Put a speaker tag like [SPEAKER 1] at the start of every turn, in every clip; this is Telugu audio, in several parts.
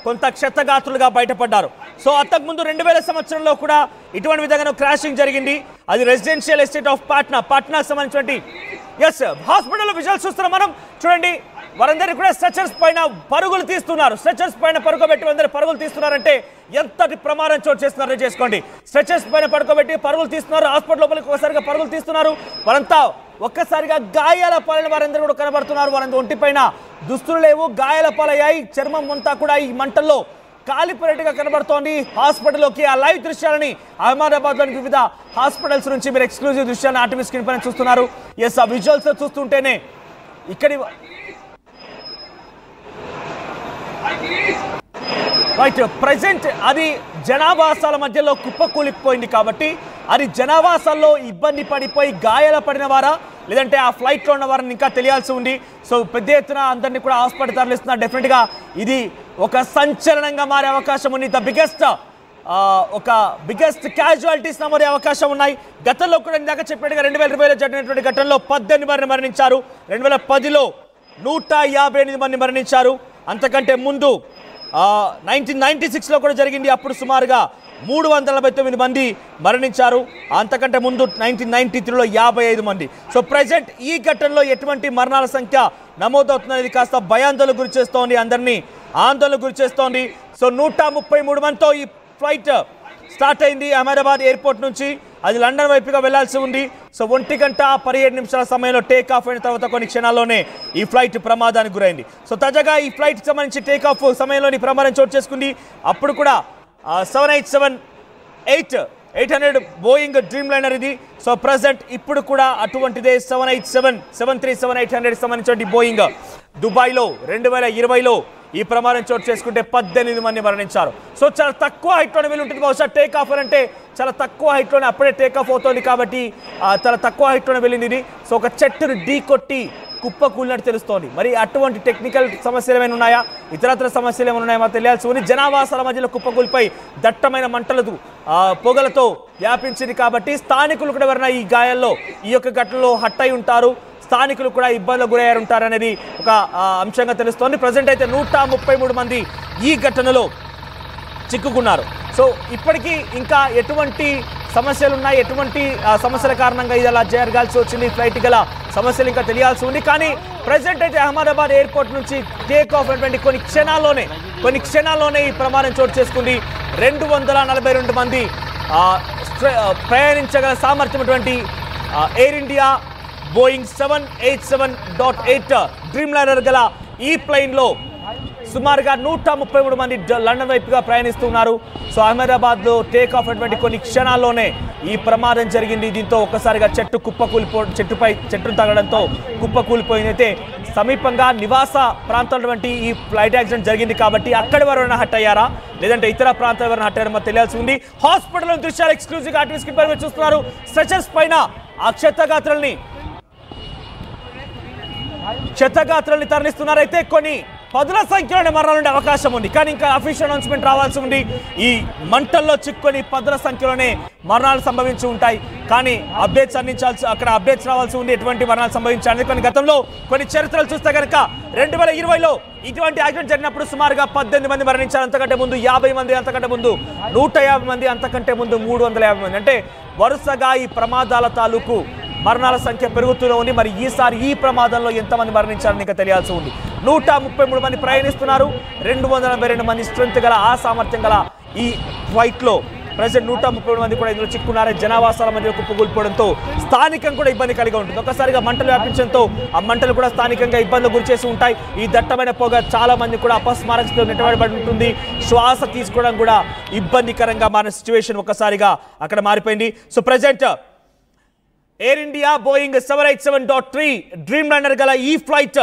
[SPEAKER 1] కొంత క్షతగాత్రులుగా బయటపడ్డారు. సో అంతకుముందు 2000 సంవత్సరంలో కూడా ఇటువంటి విధంగా క్రాషింగ్ జరిగింది. అది రెసిడెన్షియల్ ఎస్టేట్ ఆఫ్ పాట్నా సంబంధించినటువంటి హాస్పిటల్ విజువల్స్ చూస్తున్నాం మనం. చూడండి, వారందరూ కూడా స్ట్రెచర్స్ పైన పరుగులు తీస్తున్నారు. స్ట్రెచర్స్ పైన పడుకోబెట్టి అందరూ పరుగులు తీస్తున్నారంటే ఎంతటి ప్రమాదం చోటు చేస్తున్నారో చేసుకోండి. స్ట్రెచర్స్ పైన పడుకోబెట్టి పరుగులు తీస్తున్నారు. హాస్పిటల్ లోపలికి ఒకసారిగా పరుగులు తీస్తున్నారు. వారంతా ఒక్కసారిగా గాయాల పాలైన వారందరూ కూడా కనబడుతున్నారు. వారంతా ఒంటిపైన దుస్తులు లేవు, గాయాల పాలయ్యాయి. చర్మం అంతా కూడా ఈ మంటల్లో కాలిపోయేట్టుగా కనబడుతోంది. హాస్పిటల్లోకి ఆ లైవ్ దృశ్యాలని అహ్మదాబాద్లోని వివిధ హాస్పిటల్స్ నుంచి మీరు ఎక్స్క్లూజివ్ దృశ్యాలను ఆర్టీవీ స్క్రీన్ పైన చూస్తున్నారు. ఆ విజువల్స్ చూస్తుంటేనే ఇక్కడి రైట్ ప్రజెంట్ అది జనావాసాల మధ్యలో కుప్పకూలిపోయింది కాబట్టి అది జనావాసాల్లో ఇబ్బంది పడిపోయి గాయాల పడిన వారా లేదంటే ఆ ఫ్లైట్లో ఉన్న వారిని ఇంకా తెలియాల్సి ఉంది. సో పెద్ద ఎత్తున అందరినీ కూడా హాస్పిటల్ తరలిస్తున్నారు. డెఫినెట్గా ఇది ఒక సంచలనంగా మారే అవకాశం ఉంది. బిగ్గెస్ట్ క్యాజువాలిటీస్ నమోదే అవకాశం ఉన్నాయి. గతంలో కూడా ఇందాక చెప్పినట్టుగా 2020లో జరిగినటువంటి ఘటనలో 18 మంది మరణించారు. 2010లో 158 మంది మరణించారు. అంతకంటే ముందు 1996లో కూడా జరిగింది. అప్పుడు సుమారుగా 349 మంది మరణించారు. అంతకంటే ముందు 1993లో 55 మంది. సో ప్రజెంట్ ఈ ఘటనలో ఎటువంటి మరణాల సంఖ్య నమోదవుతున్నది కాస్త భయాందోళనకు గురి చేస్తోంది, అందరినీ ఆందోళనకు గురి చేస్తోంది. సో 133 మందితో ఈ ఫ్లైట్ స్టార్ట్ అయింది అహ్మదాబాద్ ఎయిర్పోర్ట్ నుంచి. అది లండన్ వైపుగా వెళ్లాల్సి ఉంది. సో 1:17 సమయంలో టేక్ ఆఫ్ అయిన తర్వాత కొన్ని క్షణాల్లోనే ఈ ఫ్లైట్ ప్రమాదానికి గురైంది. సో తాజాగా ఈ ఫ్లైట్ సంబంధించి టేక్ ఆఫ్ సమయంలోని ప్రమాదం చోటు చేసుకుంది. అప్పుడు కూడా 787-800 బోయింగ్ డ్రీమ్ లైనర్ ఇది. సో ప్రజెంట్ ఇప్పుడు కూడా అటువంటిదే 737-737-800 సంబంధించిన బోయింగ్ దుబాయ్లో 2020లో ఈ ప్రమాదం చోటు చేసుకుంటే 18 మంది మరణించారు. సో చాలా తక్కువ హైట్లోనే వీళ్ళు ఉంటుంది. బహుశా టేక్ ఆఫ్ అంటే చాలా తక్కువ హైట్లోనే అప్పుడే టేక్ ఆఫ్ అవుతుంది కాబట్టి చాలా తక్కువ హైట్లోనే వెళ్ళింది ఇది. సో ఒక చెట్టును ఢీ కొట్టి కుప్ప కూలినట్టు తెలుస్తోంది. మరి అటువంటి టెక్నికల్ సమస్యలు ఏమైనా ఉన్నాయా, ఇతరత్ర సమస్యలు ఏమైనా ఉన్నాయా తెలియాల్సి ఉంది. జనావాసాల మధ్యలో కుప్పకూలిపై దట్టమైన మంటలతో పొగలతో వ్యాపించింది కాబట్టి స్థానికులు కూడా ఎవరైనా ఈ గాయాల్లో ఈ యొక్క ఘటనలో హట్ అయి ఉంటారు, స్థానికులు కూడా ఇబ్బందులకు గురయ్యారు ఉంటారనేది ఒక అంశంగా తెలుస్తోంది. ప్రజెంట్ అయితే 133 మంది ఈ ఘటనలో చిక్కుకున్నారు. సో ఇప్పటికీ ఇంకా ఎటువంటి సమస్యలు ఉన్నాయి, ఎటువంటి సమస్యల కారణంగా ఇది అలా జరగాల్సి వచ్చింది, ఫ్లైట్ గల సమస్యలు ఇంకా తెలియాల్సి ఉంది. కానీ ప్రజెంట్ అయితే అహ్మదాబాద్ ఎయిర్పోర్ట్ నుంచి టేక్ ఆఫ్ అయినటువంటి కొన్ని క్షణాల్లోనే ఈ ప్రమాదం చోటు చేసుకుంది. 242 మంది ప్రయాణించగల సామర్థ్యం అటువంటి air India Boeing 787.8 dream liner గల ఈ ప్లైన్లో సుమారుగా 133 మంది లండన్ వైపుగా ప్రయాణిస్తున్నారు. సో అహ్మదాబాద్లో టేక్ ఆఫ్ అయినటువంటి కొన్ని క్షణాల్లోనే ఈ ప్రమాదం జరిగింది. దీంతో ఒక్కసారిగా చెట్టును తగడంతో కుప్ప కూలిపోయింది. అయితే సమీపంగా నివాస ప్రాంతాల ఈ ఫ్లైట్ యాక్సిడెంట్ జరిగింది కాబట్టి అక్కడి ఎవరైనా హట్ అయ్యారా లేదంటే ఇతర ప్రాంతాలు ఎవరైనా హట్ అయ్యారో తెలియాల్సి ఉంది. హాస్పిటల్ దృశ్యాలు ఎక్స్క్లూజివ్గా ఆర్టీవీ స్క్రీన్ పై చూస్తున్నారు. స్ట్రెచర్స్ పైన ఆ క్షతగాత్రుల్ని తరలిస్తున్నారు. అయితే కొన్ని పదుల సంఖ్యలోనే మరణాలు ఉండే అవకాశం ఉంది. కానీ ఇంకా అఫీషియల్ అనౌన్స్మెంట్ రావాల్సి ఉంది. ఈ మంటల్లో చిక్కుని పదుల సంఖ్యలోనే మరణాలు సంభవించి ఉంటాయి. కానీ అప్డేట్స్ రావాల్సి ఉంది ఎటువంటి మరణాలు సంభవించాలని. కొన్ని గతంలో కొన్ని చరిత్రలు చూస్తే కనుక 2020లో ఇటువంటి యాక్సిడెంట్ జరిగినప్పుడు సుమారుగా 18 మంది మరణించారు. అంతకంటే ముందు 50 మంది, అంతకంటే ముందు 150 మంది, అంతకంటే ముందు 350 మంది. అంటే వరుసగా ఈ ప్రమాదాల తాలూకు మరణాల సంఖ్య పెరుగుతూనే ఉంది. మరి ఈసారి ఈ ప్రమాదంలో ఎంతమంది మరణించారని ఇంకా తెలియాల్సి ఉంది. 133 మంది ప్రయాణిస్తున్నారు. 242 మంది స్ట్రెంత్ గల ఆ సామర్థ్యం గల ఈ ఫ్లైట్లో ప్రజెంట్ 133 మంది కూడా ఇందులో చిక్కున్నారు. జనావాసాల మధ్య కుప్పకూలిపోవడంతో స్థానికంగా కూడా ఇబ్బంది కలిగి ఉంటుంది. ఒక్కసారిగా మంటలు వ్యాపించడంతో ఆ మంటలు కూడా స్థానికంగా ఇబ్బందులు గురి చేసి ఉంటాయి. ఈ దట్టమైన పొగ చాలా మంది కూడా అపస్మారక స్థితిలో నెట్టబడి ఉంటుంది. శ్వాస తీసుకోవడం కూడా ఇబ్బందికరంగా మారిన సిచ్యువేషన్ ఒక్కసారిగా అక్కడ మారిపోయింది. So present air India Boeing 787.3 dream liner గల ఈ ఫ్లైట్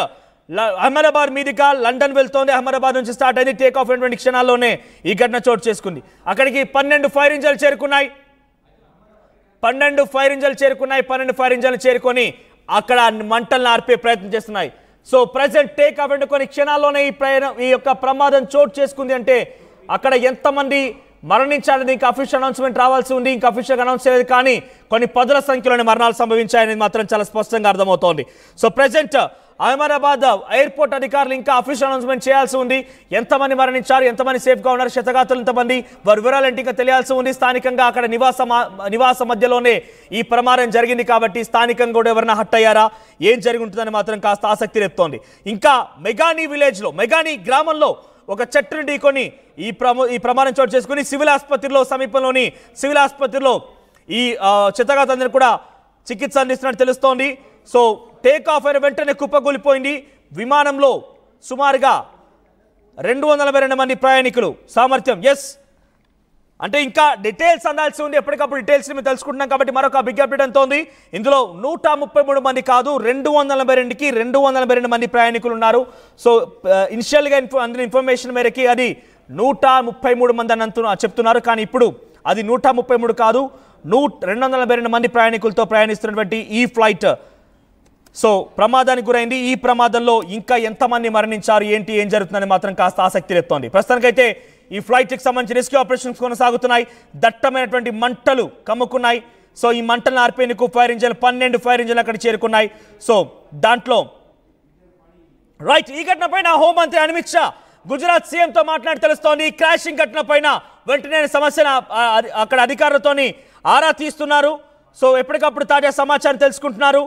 [SPEAKER 1] అహ్మదాబాద్ మీదుగా లండన్ వెళ్తోంది. అహ్మదాబాద్ నుంచి స్టార్ట్ అయింది. టేక్ ఆఫ్ అయినటువంటి క్షణాల్లోనే ఈ ఘటన చోటు చేసుకుంది. అక్కడికి 12 ఫైర్ ఇంజన్లు చేరుకున్నాయి. 12 ఫైర్ ఇంజన్లు చేరుకొని అక్కడ మంటలను ఆర్పే ప్రయత్నం చేస్తున్నాయి. సో ప్రజెంట్ టేక్ ఆఫ్ అయిన కొన్ని క్షణాల్లోనే ఈ యొక్క ప్రమాదం చోటు చేసుకుంది. అంటే అక్కడ ఎంతమంది మరణించాలని ఇంకా అఫీషియల్ అనౌన్స్మెంట్ రావాల్సి ఉంది. ఇంకా అఫీషియల్ అనౌన్స్ చేయలేదు. కానీ కొన్ని పదుల సంఖ్యలోనే మరణాలు సంభవించాయనేది మాత్రం చాలా స్పష్టంగా అర్థమవుతోంది. సో ప్రజెంట్ అహ్మదాబాద్ ఎయిర్పోర్ట్ అధికారులు ఇంకా అఫీషియల్ అనౌన్స్మెంట్ చేయాల్సి ఉంది. ఎంతమంది మరణించారు, ఎంతమంది సేఫ్గా ఉన్నారు, క్షతగాతులు ఎంతమంది, వారి వివరాలు ఇంకా తెలియాల్సి ఉంది. స్థానికంగా అక్కడ నివాస మధ్యలోనే ఈ ప్రమాదం జరిగింది కాబట్టి స్థానికంగా కూడా ఎవరైనా హట్ అయ్యారా, ఏం జరిగి ఉంటుందని మాత్రం కాస్త ఆసక్తి రేపుతోంది. ఇంకా మెగానీ విలేజ్లో, మెగానీ గ్రామంలో ఒక చెట్టును ఢీకొని ఈ ప్రమాదం చోటు చేసుకుని సివిల్ ఆసుపత్రిలో సమీపంలోని సివిల్ ఆసుపత్రిలో ఈ క్షతగాతులందరూ కూడా చికిత్స అందిస్తున్నట్టు తెలుస్తోంది. సో టేక్ ఆఫ్ అయిన వెంటనే కుప్పకూలిపోయింది. విమానంలో సుమారుగా 282 మంది ప్రయాణికులు సామర్థ్యం. అంటే ఇంకా డీటెయిల్స్ అందాల్సి ఉంది. ఎప్పటికప్పుడు డీటెయిల్స్ మేము తెలుసుకుంటున్నాం కాబట్టి మరొక బిగ్ అప్డేట్ అంతోంది. ఇందులో 133 మంది కాదు, 282కి 282 మంది ప్రయాణికులు ఉన్నారు. సో ఇనిషియల్గా అందిన ఇన్ఫర్మేషన్ మేరకి అది 133 మంది అని చెప్తున్నారు. కానీ ఇప్పుడు అది 133 కాదు, 282 మంది ప్రయాణికులతో ప్రయాణిస్తున్నటువంటి ఈ ఫ్లైట్ సో ప్రమాదానికి గురైంది. ఈ ప్రమాదంలో ఇంకా ఎంతమంది మరణించారు, ఏం జరుగుతుందని మాత్రం కాస్త ఆసక్తి రేపుతోంది. ప్రస్తుతానికైతే ఈ ఫ్లైట్కి సంబంధించి రెస్క్యూ ఆపరేషన్స్ కొనసాగుతున్నాయి. దట్టమైనటువంటి మంటలు కమ్ముకున్నాయి. సో ఈ మంటలను ఆర్పేందుకు 12 ఫైర్ ఇంజన్లు అక్కడ చేరుకున్నాయి. సో దాంట్లో ఈ ఘటనపైన హోంమంత్రి అమిత్ షా గుజరాత్ సీఎంతో మాట్లాడి తెలుస్తోంది. క్రాషింగ్ ఘటన పైన వెంటనే సమస్యను అక్కడ అధికారులతోని ఆరా తీస్తున్నారు. సో ఎప్పటికప్పుడు తాజా సమాచారం తెలుసుకుంటున్నారు.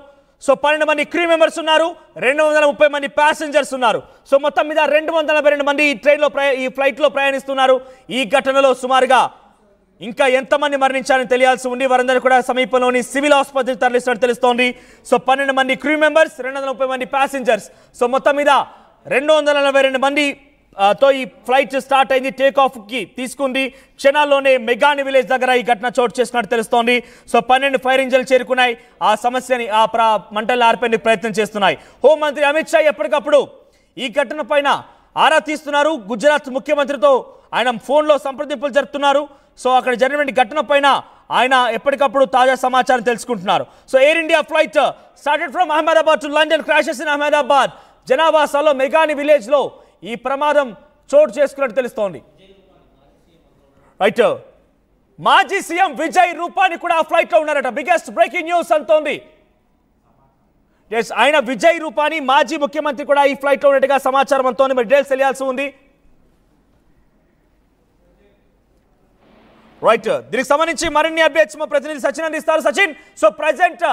[SPEAKER 1] సో 12 మంది క్రూ మెంబర్స్ ఉన్నారు, 230 మంది ప్యాసింజర్స్ ఉన్నారు. సో మొత్తం మీద 282 మంది ఈ ఫ్లైట్లో ప్రయాణిస్తున్నారు. ఈ ఘటనలో సుమారుగా ఇంకా ఎంతమంది మరణించారని తెలియాల్సి ఉంది. వారందరూ కూడా సమీపంలోని సివిల్ ఆసుపత్రికి తరలిస్తున్నట్టు తెలుస్తోంది. సో 12 మంది క్రూ మెంబర్స్, 230 మంది ప్యాసింజర్స్. సో మొత్తం మీద 242 మంది తో ఈ ఫ్లైట్ స్టార్ట్ అయింది, టేక్ ఆఫ్ కి తీసుకుంది. క్షణాల్లోనే మెగానీ విలేజ్ దగ్గర ఈ ఘటన చోటు చేసుకున్నట్టు తెలుస్తోంది. సో 12 ఫైర్ ఇంజన్లు చేరుకున్నాయి. ఆ సమస్యని మంటలు ఆర్పేందుకు ప్రయత్నం చేస్తున్నాయి. హోంమంత్రి అమిత్ షా ఎప్పటికప్పుడు ఈ ఘటన పైన ఆరా తీస్తున్నారు. గుజరాత్ ముఖ్యమంత్రితో ఆయన ఫోన్లో సంప్రదింపులు జరుపుతున్నారు. సో అక్కడ జరిగిన ఘటన పైన ఆయన ఎప్పటికప్పుడు తాజా సమాచారం తెలుసుకుంటున్నారు. So Air India flight started from Ahmedabad to London, crashes in Ahmedabad. జనావాసాలో మెగానీ విలేజ్ లో ఈ ప్రమాదం చోటు చేసుకున్నట్టు తెలుస్తోంది. మాజీ సీఎం విజయ్ రూపాని కూడా ఆ ఫ్లైట్ లో ఉన్నారట. బిగ్గెస్ట్ బ్రేకింగ్ న్యూస్ అంతోంది. ఆయన విజయ్ రూపాని మాజీ ముఖ్యమంత్రి కూడా ఈ ఫ్లైట్ లో ఉన్నట్టుగా సమాచారం అంతోంది. మరి డీటెయిల్స్ తెలియాల్సి ఉంది. దీనికి సంబంధించి మరిన్ని అప్డేట్స్ మా ప్రతినిధి సచిన్ అందిస్తారు. Sachin, so present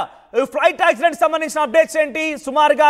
[SPEAKER 1] flight accident సంబంధించిన అప్డేట్స్ ఏంటి? సుమారుగా